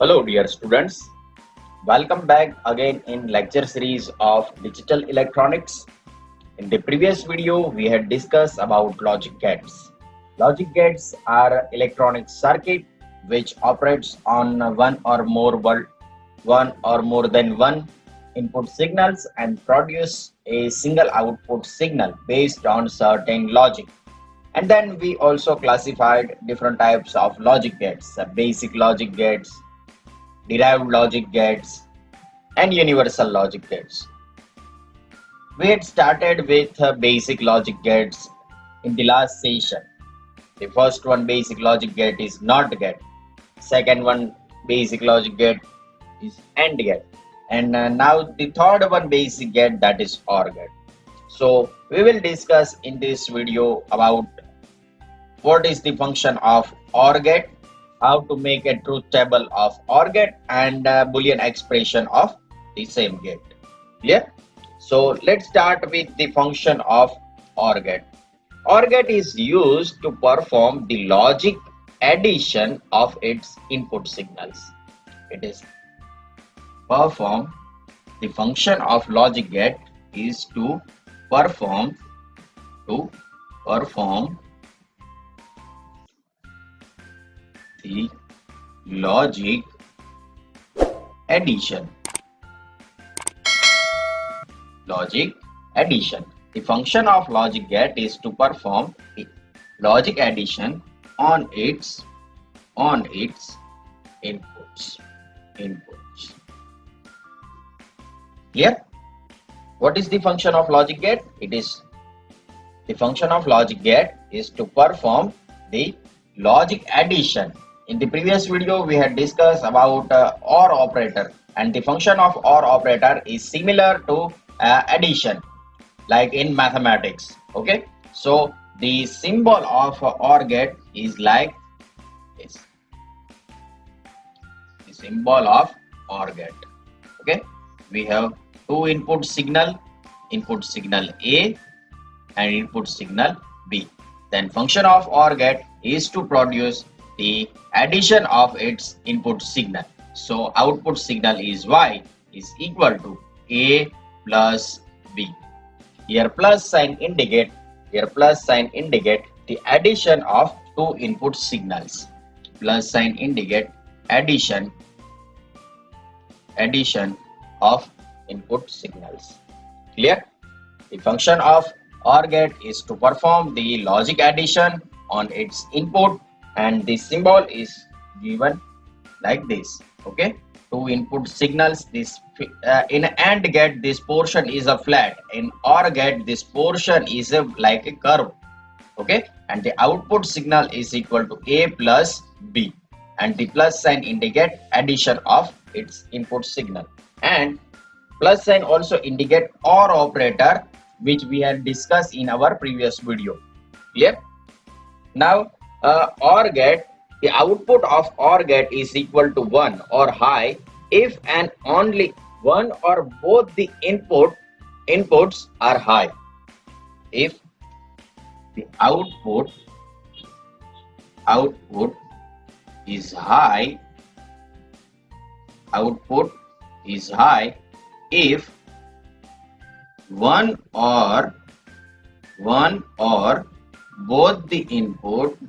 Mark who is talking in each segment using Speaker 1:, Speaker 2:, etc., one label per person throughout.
Speaker 1: Hello dear students, welcome back again in lecture series of digital electronics. In the previous video we had discussed about logic gates. Logic gates are electronic circuit which operates on one or more than one input signals and produce a single output signal based on certain logic. And then we also classified different types of logic gates, basic logic gates, derived logic gates, and universal logic gates. We had started with basic logic gates in the last session. The first one, basic logic gate, is NOT gate. Second one, basic logic gate, is AND gate. And now the third one, basic gate, that is OR gate. So we will discuss in this video about what is the function of OR gate, how to make a truth table of OR gate, and Boolean expression of the same gate. Clear? So let's start with the function of OR gate. OR gate is used to perform the logic addition of its input signals. It is perform the function of logic gate is to perform the logic addition. The function of logic gate is to perform the logic addition on its inputs. Clear? What is the function of logic gate? The function of logic gate is to perform the logic addition. In the previous video we had discussed about OR operator, and the function of OR operator is similar to addition, like in mathematics. Okay, so the symbol of OR gate is like this. The symbol of OR gate. Okay, we have two input signal A and input signal B. Then function of OR gate is to produce the addition of its input signal. So output signal is Y is equal to A plus B. Here plus sign indicate the addition of two input signals. Plus sign indicate addition of input signals. Clear? The function of OR gate is to perform the logic addition on its input, and the symbol is given like this. Okay, two input signals. This in AND gate this portion is a flat, in OR gate this portion is like a curve. Okay, and the output signal is equal to A plus B, and the plus sign indicate addition of its input signal, and plus sign also indicate OR operator, which we had discussed in our previous video. Clear? Now OR gate, the output of OR gate is equal to 1 or high if and only one or both the inputs are high. If the output is high, if one or both the inputs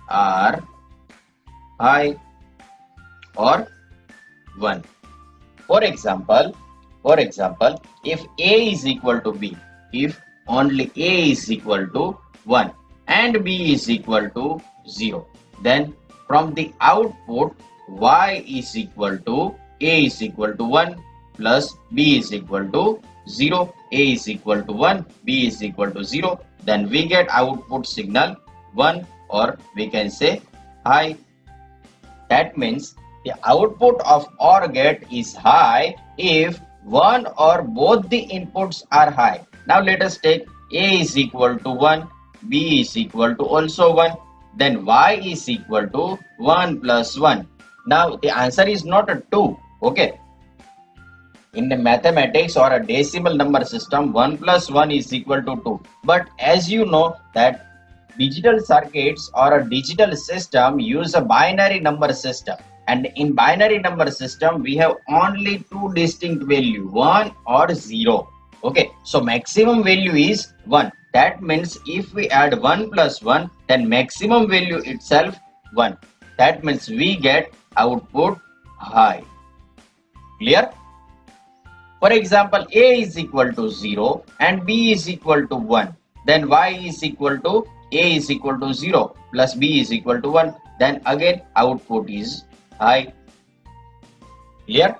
Speaker 1: are high or 1. For example, if A is equal to B, if only A is equal to 1 and B is equal to 0, then from the output Y is equal to A is equal to 1 plus B is equal to 0, A is equal to 1, B is equal to 0, then we get output signal 1, or we can say high. That means the output of OR gate is high if one or both the inputs are high. Now let us take A is equal to 1, B is equal to also 1, then Y is equal to 1 plus 1. Now the answer is not a 2. Okay, in the mathematics or a decimal number system, 1 plus 1 is equal to 2. But as you know that digital circuits or a digital system use a binary number system, and in binary number system we have only two distinct value, 1 or 0. Okay, so maximum value is 1. That means if we add 1 plus 1, then maximum value itself 1. That means we get output high. Clear? For example, A is equal to 0 and B is equal to 1. Then Y is equal to A is equal to 0 plus B is equal to 1. Then again output is high. Clear?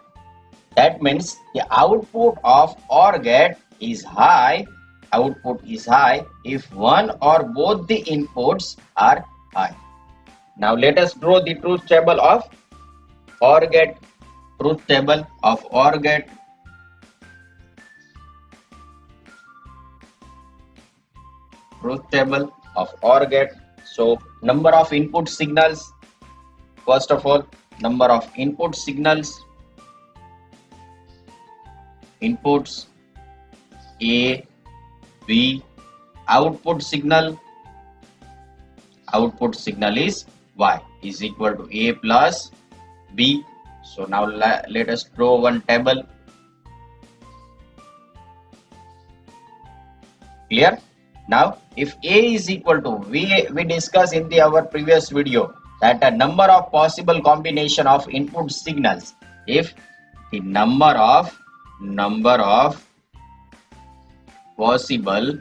Speaker 1: That means the output of OR gate is high. Output is high if one or both the inputs are high. Now let us draw the truth table of OR gate. Truth table of OR gate. Truth table of OR gate. So number of input signals. First of all, number of input signals. Inputs A, B. Output signal. Output signal is Y is equal to A plus B. So now let us draw one table. Clear? Now if A is equal to, we discussed in our previous video that a number of possible combination of input signals, if the number of possible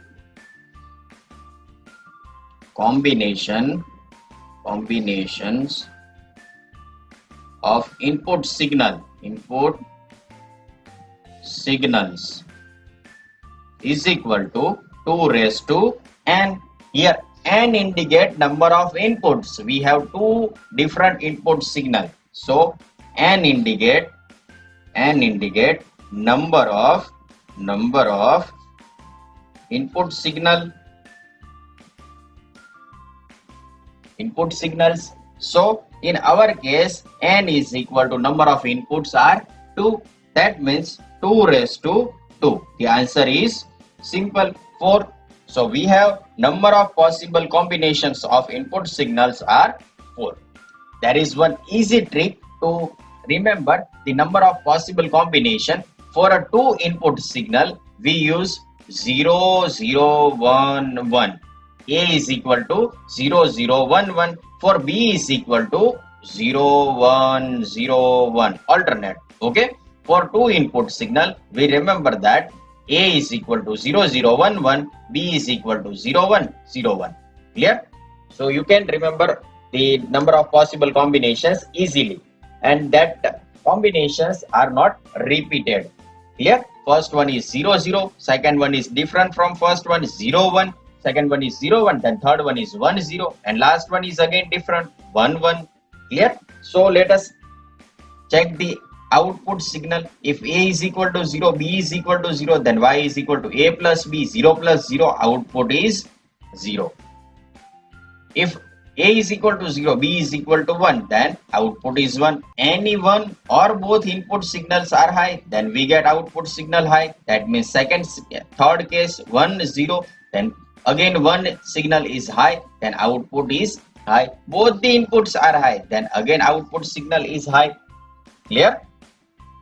Speaker 1: combinations of input signals is equal to 2 raised to n. Here n indicate number of inputs. We have two different input signal. So n indicate number of input signals. So in our case n is equal to number of inputs are 2. That means 2 raised to 2. The answer is simple, 4. So we have number of possible combinations of input signals are 4. There is one easy trick to remember the number of possible combination. For a 2 input signal we use 0 0 1 1. A is equal to 0 0 1 1. For B is equal to 0 1 0 1. Alternate. Okay. For 2 input signal we remember that A is equal to 0 0 1 1. B is equal to 0 1 0 1. Clear? So you can remember the number of possible combinations easily, and that combinations are not repeated. Clear? First one is 0 0, second one is different from first one, 0 1, second one is 0 1, then third one is 1 0, and last one is again different, 1 1. Clear? So let us check the output signal. If A is equal to 0, B is equal to 0, then Y is equal to A plus B. 0 plus 0, output is 0. If A is equal to 0, B is equal to 1, then output is 1. Any one or both input signals are high, then we get output signal high. That means third case 1 0, then again one signal is high, then output is high. Both the inputs are high, then again output signal is high. Clear?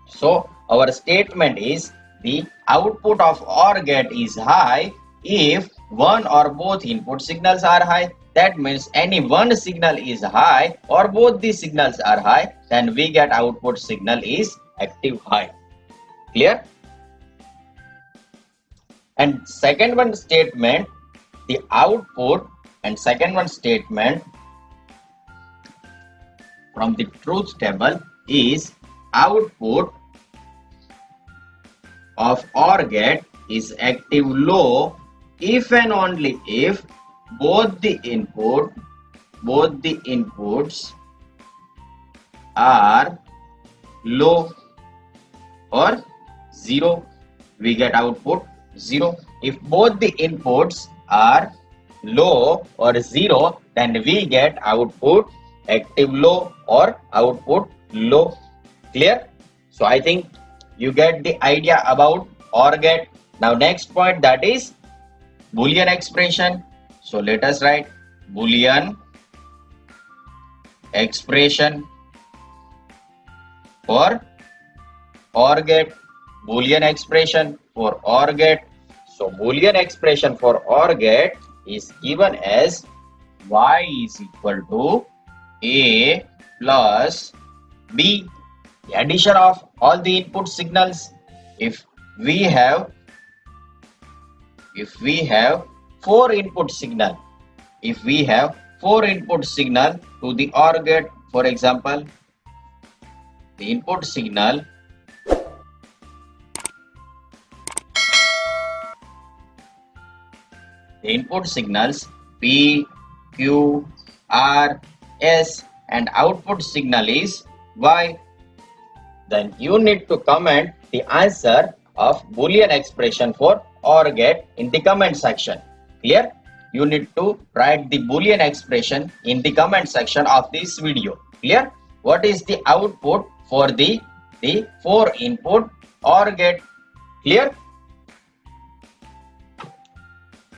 Speaker 1: So our statement is the output of OR gate is high if one or both input signals are high. That means any one signal is high or both the signals are high, then we get output signal is active high. Clear? And second one statement, the output and second one statement from the truth table is output of OR gate is active low if and only if both the inputs are low or 0. We get output 0. If both the inputs are low or 0, then we get output active low or output low. Clear? So I think you get the idea about OR gate. Now next point, that is Boolean expression. So let us write Boolean expression for OR gate. Boolean expression for OR gate. So Boolean expression for OR gate is given as y is equal to a plus b. The addition of all the input signals. If we have four input signal, if we have four input signal to the OR gate, for example, the input signals P, Q, R, S and output signal is Y. Then you need to comment the answer of Boolean expression for OR gate in the comment section. Clear? You need to write the Boolean expression in the comment section of this video. Clear? What is the output for the 4 input OR gate? Clear?